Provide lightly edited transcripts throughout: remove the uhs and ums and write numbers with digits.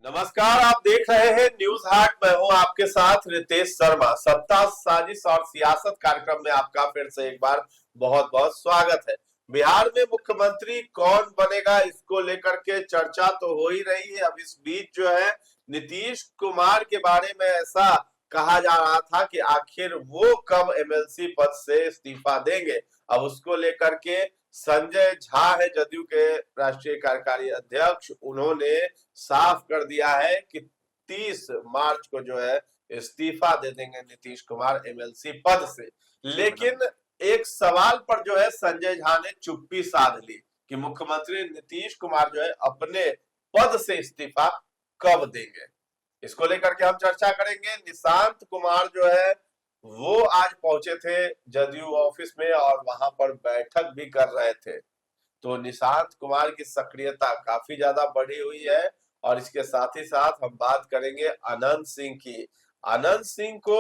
नमस्कार, आप देख रहे हैं न्यूज हाट। मैं हूं आपके साथ रितेश शर्मा। सत्ता साजिश और सियासत कार्यक्रम में आपका फिर से एक बार बहुत बहुत स्वागत है। बिहार में मुख्यमंत्री कौन बनेगा, इसको लेकर के चर्चा तो हो ही रही है। अब इस बीच जो है नीतीश कुमार के बारे में ऐसा कहा जा रहा था कि आखिर वो कब एमएलसी पद से इस्तीफा देंगे। अब उसको लेकर के संजय झा है जदयू के राष्ट्रीय कार्यकारी अध्यक्ष, उन्होंने साफ कर दिया है कि 30 मार्च को जो है इस्तीफा दे देंगे नीतीश कुमार एमएलसी पद से। लेकिन एक सवाल पर जो है संजय झा ने चुप्पी साध ली कि मुख्यमंत्री नीतीश कुमार जो है अपने पद से इस्तीफा कब देंगे। इसको लेकर के हम चर्चा करेंगे। निशांत कुमार जो है वो आज पहुंचे थे जदयू ऑफिस में और वहां पर बैठक भी कर रहे थे। तो निशांत कुमार की सक्रियता काफी ज्यादा बढ़ी हुई है। और इसके साथ ही साथ हम बात करेंगे अनंत सिंह की। अनंत सिंह को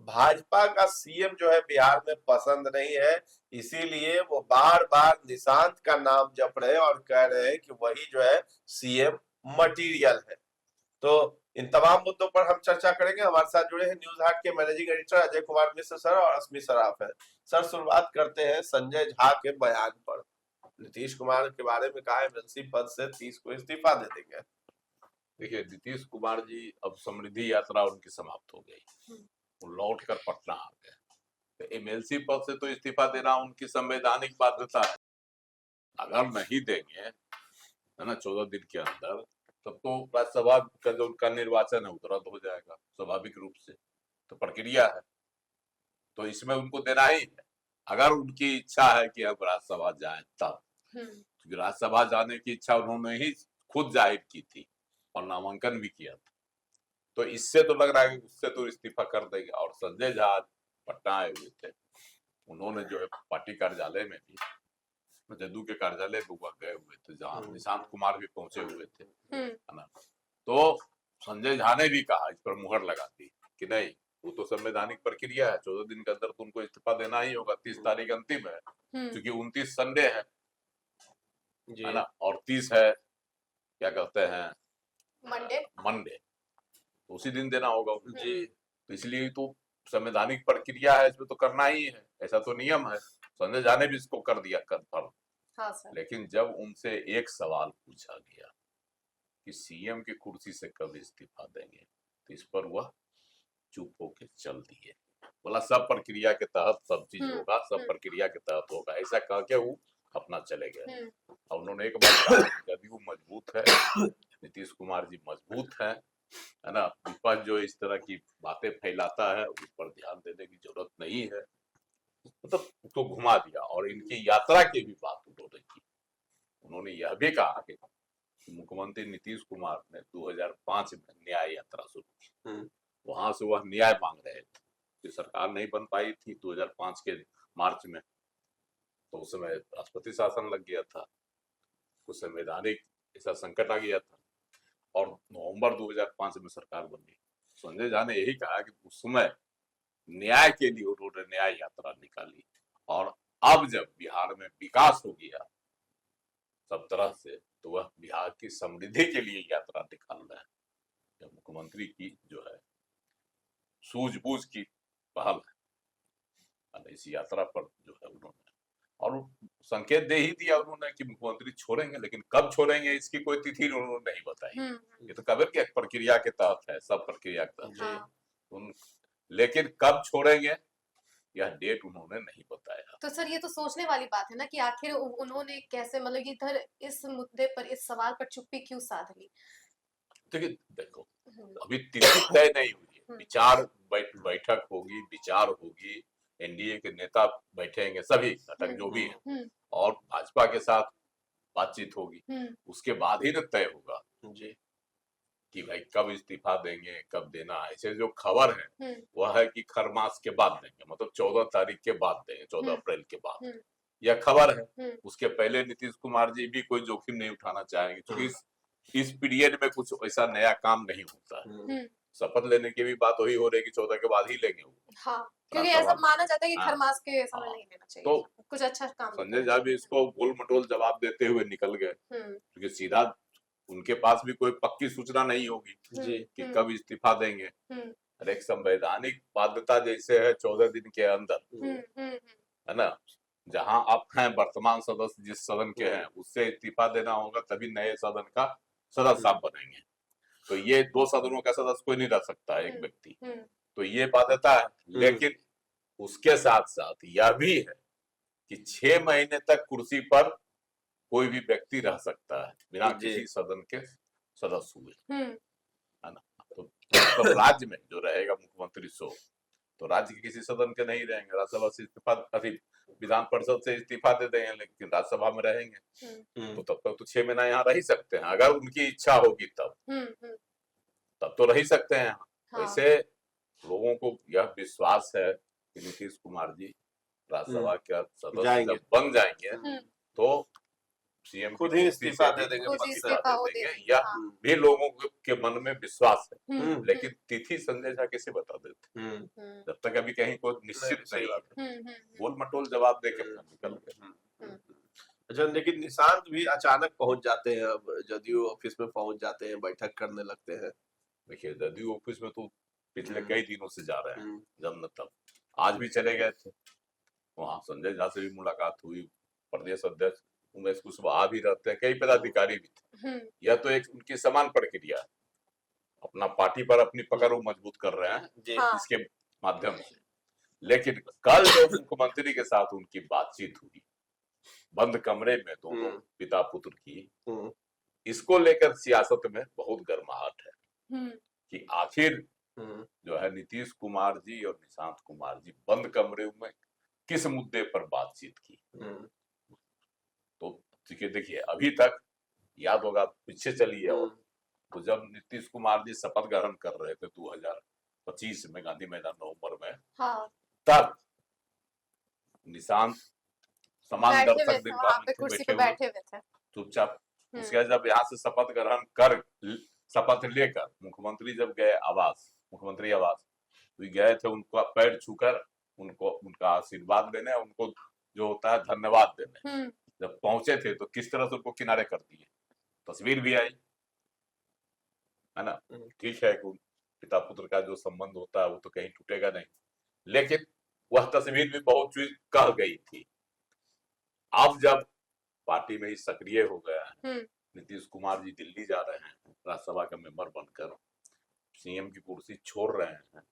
भाजपा का सीएम जो है बिहार में पसंद नहीं है, इसीलिए वो बार बार निशांत का नाम जप रहे हैं और कह रहे हैं कि वही जो है सीएम मटीरियल है। तो इन तमाम मुद्दों पर हम चर्चा करेंगे। हमारे साथ जुड़े हैं न्यूज हाट के managing editor Ajay Kumar Mishra sir और अस्मी सराफ है। सर, शुरुआत करते हैं संजय झा के बयान पर। नीतीश कुमार के बारे में कहा एमएलसी पद से 30 को इस्तीफा दे देंगे। देखिए, नीतीश कुमार जी अब समृद्धि यात्रा उनकी समाप्त हो गई, वो लौट कर पटना आ गए। तो एमएलसी पद से तो इस्तीफा देना उनकी संवैधानिक बाध्यता है। अगर नहीं देंगे है ना 14 दिन के अंदर, तब तो राज्यसभा का जो उनका निर्वाचन है वो रद्द हो जाएगा स्वाभाविक रूप से। तो प्रक्रिया है, तो इसमें उनको देना ही है। अगर उनकी इच्छा है कि अब राज्यसभा जाए तब, क्योंकि राज्यसभा जाने की इच्छा उन्होंने ही खुद जाहिर की थी और नामांकन भी किया था। तो इससे तो लग रहा है कि उससे तो इस्तीफा कर देंगे। और संजय झा पटना आए हुए थे, उन्होंने जो है पार्टी कार्यालय में भी, जदयू के कार्यालय में वह गए हुए थे जहाँ निशांत कुमार भी पहुंचे हुए थे, है ना। तो संजय झा ने भी कहा, इस पर मुहर लगा दी कि नहीं, वो तो संवैधानिक प्रक्रिया है, 14 दिन के अंदर तो उनको इस्तीफा देना ही होगा। 30 तारीख अंतिम है, क्योंकि 29 संडे है ना, और 30 है क्या कहते हैं मंडे, तो उसी दिन देना होगा जी। तो इसलिए तो संवैधानिक प्रक्रिया है, इसमें तो करना ही है, ऐसा तो नियम है। संजय झा ने भी इसको कर दिया कन्फर्म। हाँ सर। लेकिन जब उनसे एक सवाल पूछा गया कि सीएम की कुर्सी से कब इस्तीफा देंगे, तो इस पर वह चुप होके चल दिए। बोला सब प्रक्रिया के तहत सब चीज होगा, सब प्रक्रिया के तहत होगा, ऐसा कह के वो अपना चले गए। और उन्होंने एक बात कहा, जदयू मजबूत है, नीतीश कुमार जी मजबूत है ना। विपक्ष जो इस तरह की बातें फैलाता है उस पर ध्यान देने की जरूरत नहीं है, मतलब उसको घुमा दिया। और इनकी यात्रा की भी बात उन्होंने की। उन्होंने यह भी कहा कि मुख्यमंत्री नीतीश कुमार ने 2005 में न्याय यात्रा शुरू की, वहां से वह न्याय मांग रहे थे कि सरकार नहीं बन पाई थी 2005 के मार्च में, तो उस समय राष्ट्रपति शासन लग गया था, कुछ संवैधानिक ऐसा संकट आ गया था, और नवंबर 2005 में सरकार बनी। संजय झा ने यही कहा कि उस समय न्याय के लिए उन्होंने न्याय यात्रा निकाली, और अब जब बिहार में विकास हो गया सब तरह से, तो वह बिहार की समृद्धि के लिए यात्रा निकाल रहे हैं। मुख्यमंत्री की जो है सूझबूझ की पहल है, इस यात्रा पर जो है उन्होंने और संकेत दे ही दिया उन्होंने कि मुख्यमंत्री छोड़ेंगे, लेकिन कब छोड़ेंगे इसकी कोई तिथि उन्होंने नहीं बताई। ये तो कबर की प्रक्रिया के तहत है, सब प्रक्रिया के तहत। लेकिन कब छोड़ेंगे यह डेट उन्होंने नहीं बताया। तो सर, ये तो सोचने वाली बात है ना कि आखिर उन्होंने कैसे, मतलब इधर इस मुद्दे पर, इस सवाल पर चुप्पी क्यों साध ली। देखो, अभी तिथि तय नहीं हुई है, विचार बैठक होगी, विचार होगी, एनडीए के नेता बैठेंगे, सभी घटक जो भी है, और भाजपा के साथ बातचीत होगी, उसके बाद ही न तय होगा जी कि भाई कब इस्तीफा देंगे, कब देना है। ऐसे जो खबर है वह है कि खरमास के बाद देंगे, मतलब 14 तारीख के बाद देंगे, 14 अप्रैल के बाद, यह खबर है। उसके पहले नीतीश कुमार जी भी कोई जोखिम नहीं उठाना चाहेंगे, क्योंकि इस पीरियड में कुछ ऐसा नया काम नहीं होता है। शपथ लेने की भी बात वही हो रही है कि 14 के बाद ही लेंगे वो। हाँ, क्योंकि ऐसा माना जाता है कि खरमास के समय नहीं लेना चाहिए, तो कुछ अच्छा काम। संजय झा भी इसको गोल मटोल जवाब देते हुए निकल गए, क्योंकि सीधा उनके पास भी कोई पक्की सूचना नहीं होगी जी कि कब इस्तीफा देंगे। हम्म, और एक संवैधानिक बाध्यता जैसे है 14 दिन के अंदर, है ना, जहां आप हैं वर्तमान सदस्य जिस सदन के हैं उससे इस्तीफा देना होगा, तभी नए सदन का सदस्य आप बनेंगे। तो ये 2 सदनों का सदस्य कोई नहीं रह सकता है, एक व्यक्ति। तो ये बाध्यता है, लेकिन उसके साथ साथ यह भी है कि 6 महीने तक कुर्सी पर कोई भी व्यक्ति रह सकता है बिना जी। किसी सदन के सदस्य हुए, हम्म, है ना। तो राज्य में जो रहेगा मुख्यमंत्री तो राज्य के किसी सदन के नहीं रहेंगे, राज्यसभा से इस्तीफा, अभी विधान परिषद से इस्तीफा दे देंगे लेकिन राज्यसभा में रहेंगे। तो तब तक तो 6 महीना यहाँ रह ही सकते हैं, अगर उनकी इच्छा होगी तब तो रह ही सकते हैं यहाँ। हाँ, वैसे लोगों को यह विश्वास है कि नीतीश कुमार जी राज्यसभा के सदस्य जाएंगे। जब बन जाएंगे तो सीएम खुद ही इस्तीफा दे देंगे, खुद ही पक्का। इस्तीफा वो दे देंगे, देंगे, या हाँ। भी लोगों के मन में विश्वास है। लेकिन हम्म, तिथि संजय झा कैसे बता देते, हम्म, जब तक अभी कहीं कोई निश्चित नहीं, सही नहीं है। बात गोल मटोल जवाब दे के निकल गए। अच्छा, लेकिन निशांत भी अचानक पहुंच जाते हैं, अब जदयू ऑफिस में पहुंच जाते हैं, बैठक करने लगते हैं। देखिए जदयू ऑफिस में तो पिछले कई दिनों से जा रहे हैं, हम्म, जब न तब। आज भी चले गए थे, वहां संजय झा से भी मुलाकात हुई, प्रदेश अध्यक्ष उमेश कुशवाहा भी रहते हैं, कई पदाधिकारी भी थे। यह तो एक उनकी समान प्रक्रिया है, अपना पार्टी पर अपनी पकड़ वो मजबूत कर रहे हैं जी। हाँ। इसके माध्यम से। लेकिन कल जो मुख्यमंत्री के साथ उनकी बातचीत हुई बंद कमरे में दोनों पिता पुत्र की, इसको लेकर सियासत में बहुत गर्माहट है कि आखिर जो है नीतीश कुमार जी और निशांत कुमार जी बंद कमरे में किस मुद्दे पर बातचीत की। तो देखिए अभी तक याद होगा, पीछे चलिए, और तो जब नीतीश कुमार जी शपथ ग्रहण कर रहे थे 2025 में गांधी मैदान नवंबर में, हाँ, तब निशांत समान बैठे हुए दर्शक थे दिन वहां पे, बाद कुर्सी बैठे पे हुए बैठे हुए थे। चुपचाप। उसके बाद जब यहाँ से शपथ ग्रहण कर शपथ लेकर मुख्यमंत्री जब गए आवास, मुख्यमंत्री आवास, तो गए थे उनका पैर छूकर उनको उनका आशीर्वाद देने, उनको जो होता है धन्यवाद देने। जब पहुंचे थे तो किस तरह से उनको किनारे कर दिए, तस्वीर भी आई, है ना। ठीक है कि पिता पुत्र का जो संबंध होता है वो तो कहीं टूटेगा नहीं, लेकिन वह तस्वीर भी बहुत चीज कह गई थी। अब जब पार्टी में ही सक्रिय हो गया है, नीतीश कुमार जी दिल्ली जा रहे हैं राज्यसभा का मेंबर बनकर, सीएम की कुर्सी छोड़ रहे हैं,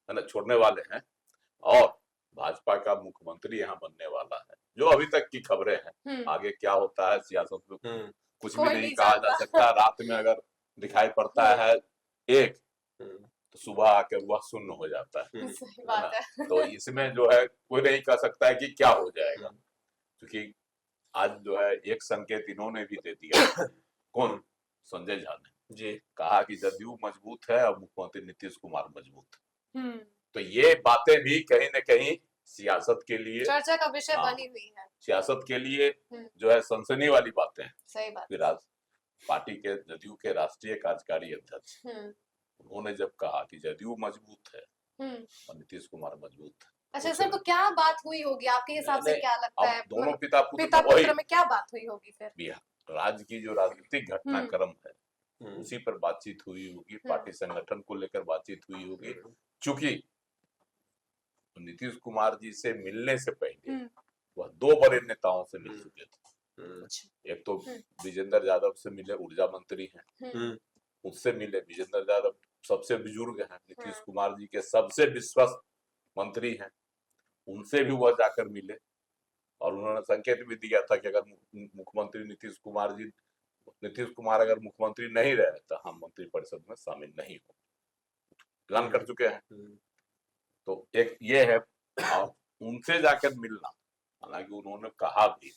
है ना, छोड़ने वाले हैं, और भाजपा का मुख्यमंत्री यहाँ बनने वाला है, जो अभी तक की खबरें हैं। आगे क्या होता है सियासत में कुछ भी नहीं कहा जा सकता। रात में अगर दिखाई पड़ता है एक, तो सुबह आकर वह शून्य हो जाता है। सही बात है। तो इसमें जो है कोई नहीं कह सकता है कि क्या हो जाएगा, क्योंकि आज जो है एक संकेत इन्होंने भी दे दिया। कौन? संजय झा ने जी कहा कि जदयू मजबूत है और मुख्यमंत्री नीतीश कुमार मजबूत है। हम्म, तो ये बातें भी कहीं न कहीं सियासत के लिए चर्चा का विषय हाँ, बनी हुई है। सियासत के लिए जो है सनसनी वाली बातें हैं। सही बात। फिर आज पार्टी के जदयू के राष्ट्रीय कार्यकारी अध्यक्ष उन्होंने जब कहा कि जदयू मजबूत है और नीतीश कुमार मजबूत है। अच्छा सर, तो क्या बात हुई होगी आपके हिसाब से, क्या लगता है? दोनों मतलब पिता पिता पुत्र पुत्र में क्या बात हुई होगी फिर? बिहार राज्य की जो राजनीतिक घटनाक्रम है उसी पर बातचीत हुई होगी, पार्टी संगठन को लेकर बातचीत हुई होगी। चूंकि नीतीश कुमार जी से मिलने से पहले वह 2 बड़े नेताओं से मिल चुके थे। एक तो विजेंद्र यादव से मिले, ऊर्जा मंत्री हैं, उससे मिले। विजेंद्र यादव सबसे बुजुर्ग हैं, नीतीश कुमार जी के सबसे विश्वस्त मंत्री हैं, उनसे भी वह जाकर मिले और उन्होंने संकेत भी दिया था कि अगर मुख्यमंत्री नीतीश कुमार अगर मुख्यमंत्री नहीं रहे तो हम मंत्रिपरिषद में शामिल नहीं हो, ऐलान कर चुके हैं। तो एक ये है, और उनसे जाकर मिलना, हालांकि उन्होंने कहा भी,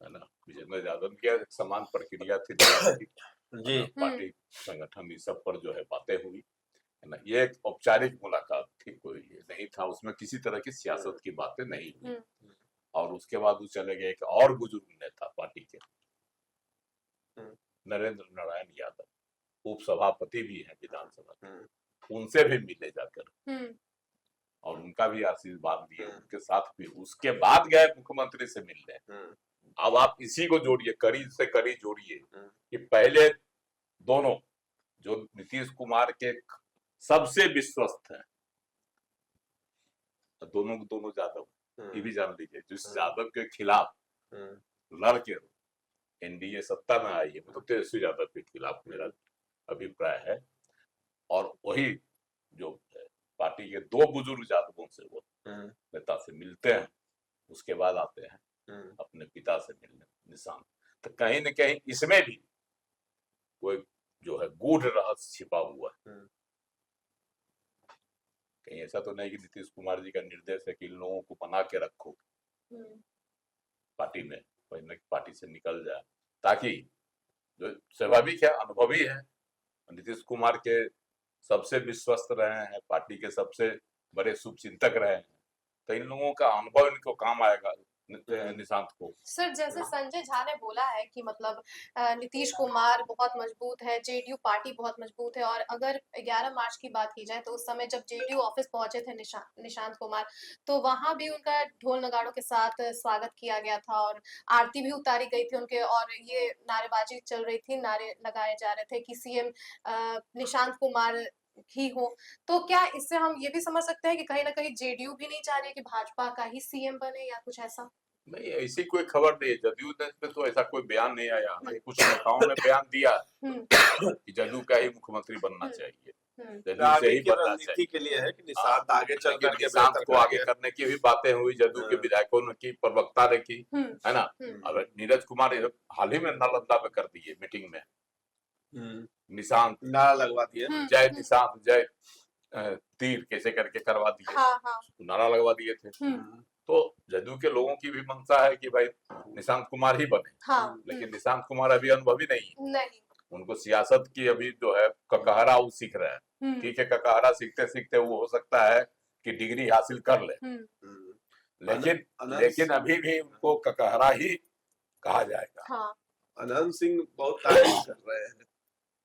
है ना, विजेंद्र यादव की एक समान प्रक्रिया थी जी, पार्टी संगठन इस सब पर जो है बातें हुई, है ना। ये एक औपचारिक मुलाकात थी, कोई ये नहीं था, उसमें किसी तरह की सियासत की बातें नहीं हुई। और उसके बाद वो चले गए एक और बुजुर्ग नेता पार्टी के, नरेंद्र नारायण यादव, उप सभापति भी है विधानसभा, उनसे भी मिले जाकर और उनका भी आशीर्वाद लिए, उनके साथ भी। उसके बाद गए मुख्यमंत्री से मिलने, अब आप इसी को जोड़िए, कड़ी से कड़ी जोड़िए कि पहले दोनों जो नीतीश कुमार के सबसे विश्वस्त हैं, दोनों दोनों यादव, ये भी जान लीजिए, जिस यादव के खिलाफ लड़ के एनडीए सत्ता में आई है, तो तेजस्वी यादव के खिलाफ मेरा अभिप्राय है। और वही जो पार्टी के दो बुजुर्ग यादवों से वो नेता से मिलते हैं, उसके बाद आते हैं अपने पिता से मिलने निशांत। तो कहीं न कहीं इसमें भी कोई जो है गूढ़ रहस्य छिपा हुआ है। कहीं ऐसा तो नहीं कि नीतीश कुमार जी का निर्देश है कि इन लोगों को बना के रखो पार्टी में, पार्टी से निकल जाए, ताकि जो स्वाभाविक है, अनुभवी है, नीतीश कुमार के सबसे विश्वस्त रहे हैं, पार्टी के सबसे बड़े शुभचिंतक रहे हैं, तो इन लोगों का अनुभव इनको काम आएगा निशांत को। सर, जैसे संजय झा ने बोला है कि मतलब नीतीश कुमार बहुत मजबूत है, जेडीयू पार्टी बहुत मजबूत है, और अगर 11 मार्च की बात की जाए तो उस समय जब जेडीयू ऑफिस पहुंचे थे निशांत कुमार, तो वहां भी उनका ढोल नगाड़ों के साथ स्वागत किया गया था और आरती भी उतारी गई थी उनके, और ये नारेबाजी चल रही थी, नारे लगाए जा रहे थे कि सीएम निशांत कुमार ही हो। तो क्या इससे हम ये भी समझ सकते हैं कि कहीं ना कहीं जेडीयू भी नहीं चाह रही है कि भाजपा का ही सीएम बने, या कुछ ऐसा? नहीं, ऐसी कोई खबर नहीं है, जदयू ने तो ऐसा कोई बयान नहीं आया। कुछ नेताओं ने बयान दिया कि जदयू का ही मुख्यमंत्री बनना चाहिए, जदयू से ही बनना चाहिए के लिए है कि निशांत आगे चल करके निशांत को आगे करने की भी बातें हुई, जदयू के विधायकों ने की, प्रवक्ता ने की, है ना। अब नीरज कुमार हाल ही में नालंदा में कर दिए मीटिंग में, निशांत नारा लगवा दिए, जय निशांत जय तीर कैसे करके करवा दिए, नारा लगवा दिए थे। तो जदयू के लोगों की भी मंशा है कि भाई निशांत कुमार ही बने, लेकिन निशांत कुमार अभी अनुभवी नहीं, उनको सियासत की अभी जो है ककहरा वो सीख रहे हैं। ठीक है, ककहरा सीखते सीखते वो हो सकता है कि डिग्री हासिल कर ले, लेकिन अभी भी उनको ककहरा ही कहा जाएगा। अनंत सिंह बहुत तारीफ कर रहे हैं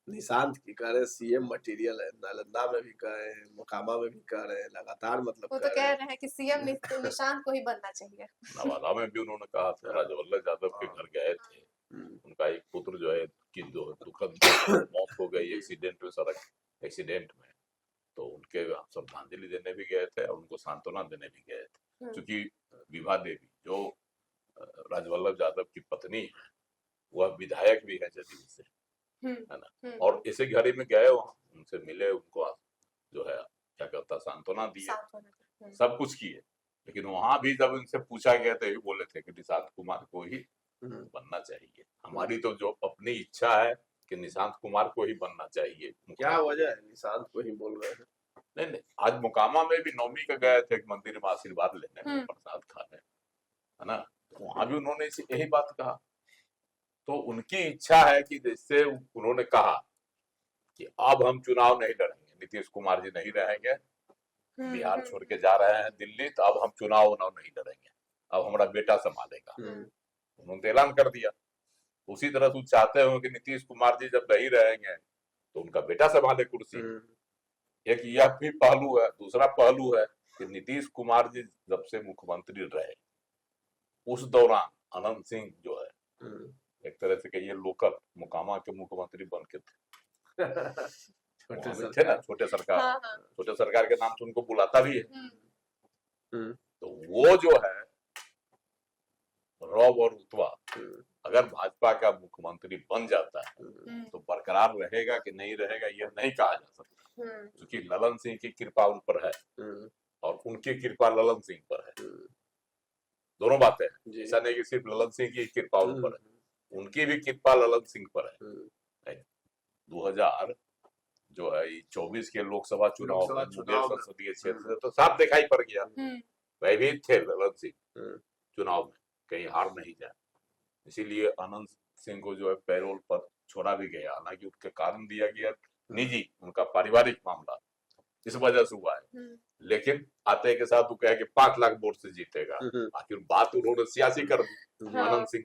निशांत की, कह रहे सीएम मटेरियल है, नालंदा में भी कह रहे हैं, मोकामा में भी कह रहे हैं, लगातार मतलब वो तो कह रहे हैं कि सीएम निशांत को ही बनना चाहिए। नवादा में भी उन्होंने कहा था, राजवल्लभ यादव के घर गए थे, उनका एक पुत्र जो है कि जो दुखद मौत हो गई एक्सीडेंट में, सड़क एक्सीडेंट में, तो उनके श्रद्धांजलि देने भी गए थे और उनको सांत्वना देने भी गए थे। क्योंकि विभा देवी जो राजवल्लभ यादव की पत्नी है, वह विधायक भी है जदयू से, है ना, और इसी घड़ी में गए, उनसे मिले, उनको जो है क्या कहता सांत्वना दिए, सब कुछ किए। लेकिन वहां भी जब उनसे पूछा गया तो ये बोले थे कि निशांत कुमार को ही बनना चाहिए। हमारी तो जो अपनी इच्छा है कि निशांत कुमार को ही बनना चाहिए। क्या वजह है निशांत को ही बोल रहे हैं? नहीं, आज मोकामा में भी नवमी का गए थे, एक मंदिर में आशीर्वाद लेने, प्रसाद खाने, है ना, तो वहां भी उन्होंने यही बात कहा। तो उनकी इच्छा है कि जैसे उन्होंने कहा कि अब हम चुनाव नहीं लड़ेंगे, नीतीश कुमार जी नहीं रहेंगे, बिहार छोड़ के जा रहे हैं दिल्ली, तो अब हम चुनाव नहीं लड़ेंगे, अब हमारा बेटा संभालेगा, उन्होंने ऐलान कर दिया। उसी तरह से चाहते हो कि नीतीश कुमार जी जब नहीं रहेंगे तो उनका बेटा संभाले कुर्सी। एक यह भी पहलू है। दूसरा पहलू है कि नीतीश कुमार जी जब से मुख्यमंत्री रहे, उस दौरान अनंत सिंह जो है एक तरह से कहिए लोकल मोकामा के मुख्यमंत्री बन के थे, थे ना, छोटे सरकार, छोटे सरकार के नाम से उनको बुलाता भी है। तो वो जो है रौब और रुतबा अगर भाजपा का मुख्यमंत्री बन जाता है तो बरकरार रहेगा कि नहीं रहेगा यह नहीं कहा जा सकता, क्योंकि ललन सिंह की कृपा उन पर है और उनकी कृपा ललन सिंह पर है। दोनों बातें हैं, ऐसा नहीं कि सिर्फ ललन सिंह की कृपा उन पर है, उनकी भी कृपा ललन सिंह पर है। 2000 जो है 24 के लोकसभा चुनाव में संसदीय क्षेत्र से तो साफ दिखाई पड़ गया, भयभीत थे ललन सिंह चुनाव में, कहीं हार नहीं जाए, इसीलिए अनंत सिंह को जो है पैरोल पर छोड़ा भी गया। हालांकि उसके कारण दिया गया निजी, उनका पारिवारिक मामला इस वजह से हुआ है, लेकिन आते के साथ वो कहे कि 5 लाख वोट से जीतेगा। आखिर बात उन्होंने सियासी कर दी अनंत सिंह,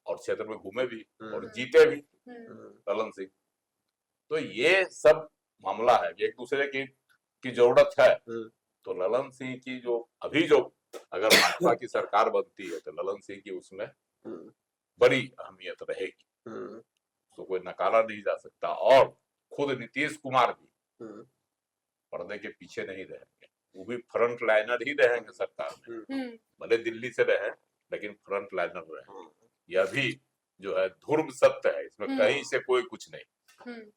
और क्षेत्र में घूमे भी और जीते भी ललन सिंह। तो ये सब मामला है, एक दूसरे की जरूरत है। तो ललन सिंह की जो अभी जो अगर भाजपा की सरकार बनती है तो ललन सिंह की उसमें हम्म, बड़ी अहमियत रहेगी, हम्म, तो कोई नकारा नहीं जा सकता। और खुद नीतीश कुमार भी हम्म, पर्दे के पीछे नहीं रहेंगे, वो भी फ्रंट लाइनर ही रहेंगे सरकार में, हम्म भले दिल्ली से रहे लेकिन फ्रंट लाइनर रहेंगे। हम्म, यह भी जो है ध्रुव सत्य है, इसमें हम्म। कहीं से कोई कुछ नहीं। हम्म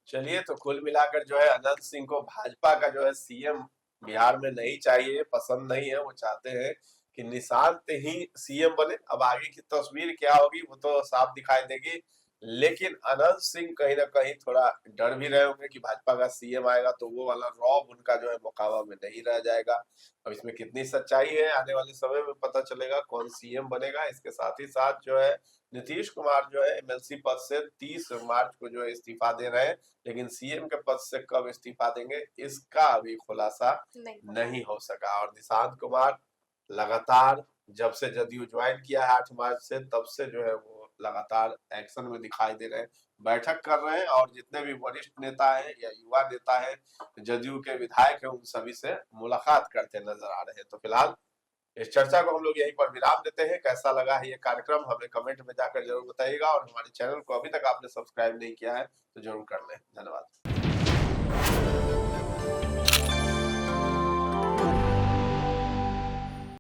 चलिए, तो कुल मिलाकर जो है अनंत सिंह को भाजपा का जो है सीएम बिहार में नहीं चाहिए, पसंद नहीं है। वो चाहते हैं कि निशांत ही सीएम बने। अब आगे की तस्वीर क्या होगी वो तो साफ दिखाई देगी, लेकिन अनंत सिंह कहीं ना कहीं थोड़ा डर भी रहे होंगे कि भाजपा का सीएम आएगा तो वो वाला रौब उनका जो है मुकाबला में नहीं रह जाएगा। अब इसमें कितनी सच्चाई है आने वाले समय में पता चलेगा, कौन सीएम बनेगा। इसके साथ ही साथ जो है नीतीश कुमार जो है एमएलसी पद से 30 मार्च को जो है इस्तीफा दे रहे हैं, लेकिन सीएम के पद से कब इस्तीफा देंगे इसका अभी खुलासा नहीं हो सका। और निशांत कुमार लगातार जब से जदयू ज्वाइन किया है 8 मार्च से, तब से जो है वो लगातार एक्शन में दिखाई दे रहे हैं, बैठक कर रहे हैं, और जितने भी वरिष्ठ नेता हैं या युवा नेता हैं, जदयू के विधायक हैं, उन सभी से मुलाकात करते नजर आ रहे हैं। तो फिलहाल इस चर्चा को हम लोग यहीं पर विराम देते हैं। कैसा लगा है ये कार्यक्रम हमें कमेंट में जाकर जरूर बताइएगा, और हमारे चैनल को अभी तक आपने सब्सक्राइब नहीं किया है तो जरूर कर लें। धन्यवाद।